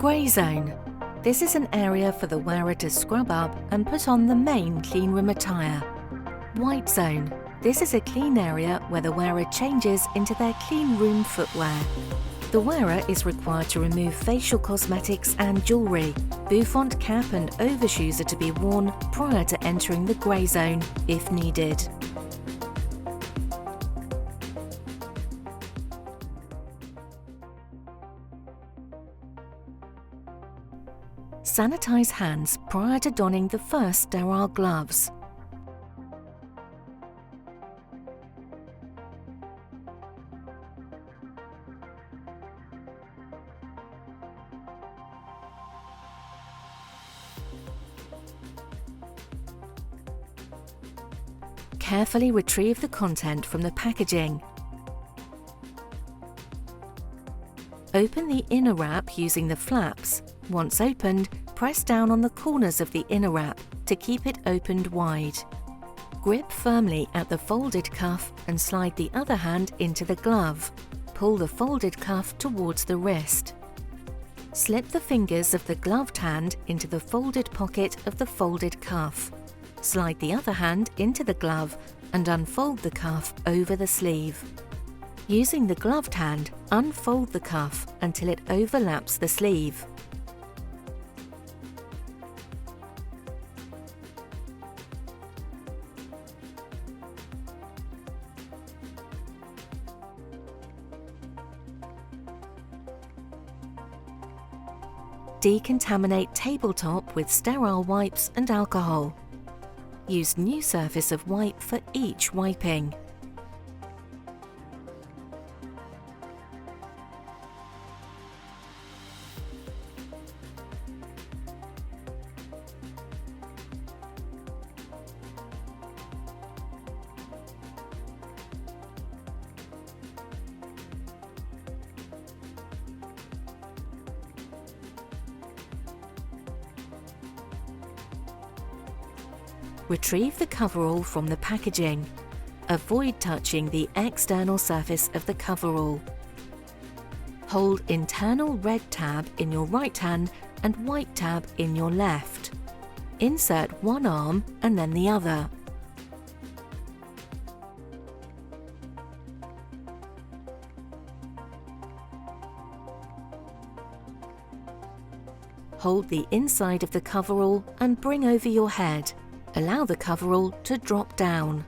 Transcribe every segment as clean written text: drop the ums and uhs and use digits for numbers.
Grey zone. This is an area for the wearer to scrub up and put on the main cleanroom attire. White zone. This is a clean area where the wearer changes into their cleanroom footwear. The wearer is required to remove facial cosmetics and jewellery. Bouffant cap and overshoes are to be worn prior to entering the grey zone, if needed. Sanitize hands prior to donning the first sterile gloves. Carefully retrieve the content from the packaging. Open the inner wrap using the flaps. Once opened, press down on the corners of the inner wrap to keep it opened wide. Grip firmly at the folded cuff and slide the other hand into the glove. Pull the folded cuff towards the wrist. Slip the fingers of the gloved hand into the folded pocket of the folded cuff. Slide the other hand into the glove and unfold the cuff over the sleeve. Using the gloved hand, unfold the cuff until it overlaps the sleeve. Decontaminate tabletop with sterile wipes and alcohol. Use new surface of wipe for each wiping. Retrieve the coverall from the packaging. Avoid touching the external surface of the coverall. Hold internal red tab in your right hand and white tab in your left. Insert one arm and then the other. Hold the inside of the coverall and bring over your head. Allow the coverall to drop down.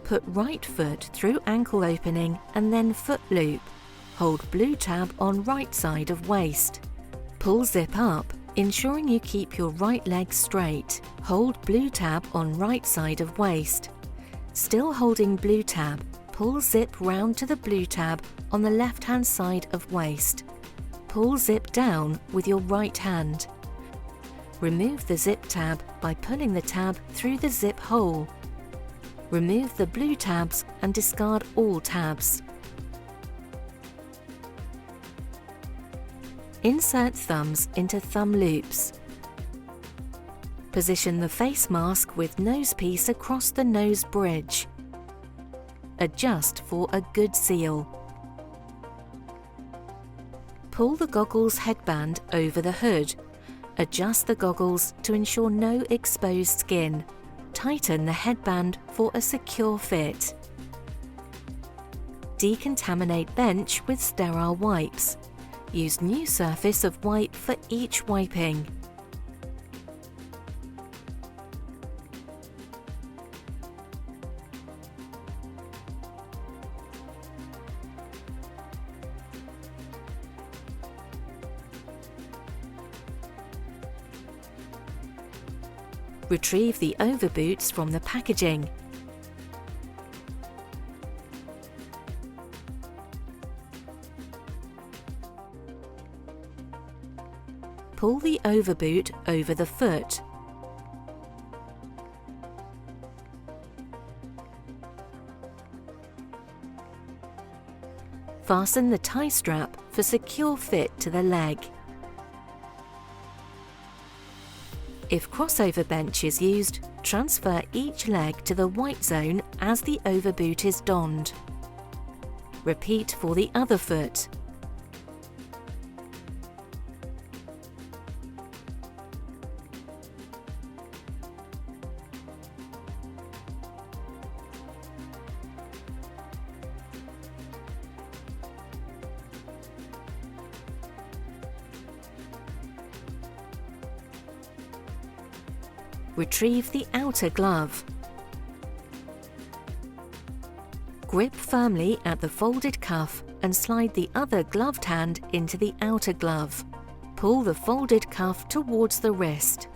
Put right foot through ankle opening and then foot loop. Hold blue tab on right side of waist. Pull zip up, ensuring you keep your right leg straight. Hold blue tab on right side of waist. Still holding blue tab, pull zip round to the blue tab on the left hand side of waist. Pull zip down with your right hand. Remove the zip tab by pulling the tab through the zip hole. Remove the blue tabs and discard all tabs. Insert thumbs into thumb loops. Position the face mask with nose piece across the nose bridge. Adjust for a good seal. Pull the goggles headband over the hood. Adjust the goggles to ensure no exposed skin. Tighten the headband for a secure fit. Decontaminate bench with sterile wipes. Use new surface of wipe for each wiping. Retrieve the overboots from the packaging. Pull the overboot over the foot. Fasten the tie strap for secure fit to the leg. If crossover bench is used, transfer each leg to the white zone as the overboot is donned. Repeat for the other foot. Retrieve the outer glove. Grip firmly at the folded cuff and slide the other gloved hand into the outer glove. Pull the folded cuff towards the wrist.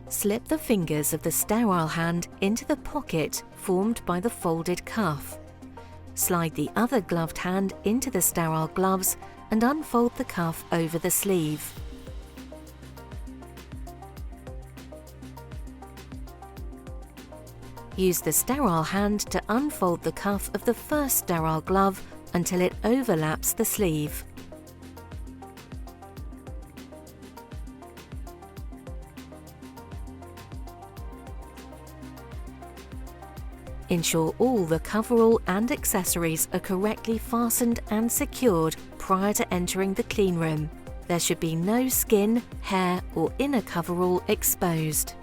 Slip the fingers of the sterile hand into the pocket formed by the folded cuff. Slide the other gloved hand into the sterile gloves and unfold the cuff over the sleeve. Use the sterile hand to unfold the cuff of the first sterile glove until it overlaps the sleeve. Ensure all the coverall and accessories are correctly fastened and secured prior to entering the cleanroom. There should be no skin, hair or inner coverall exposed.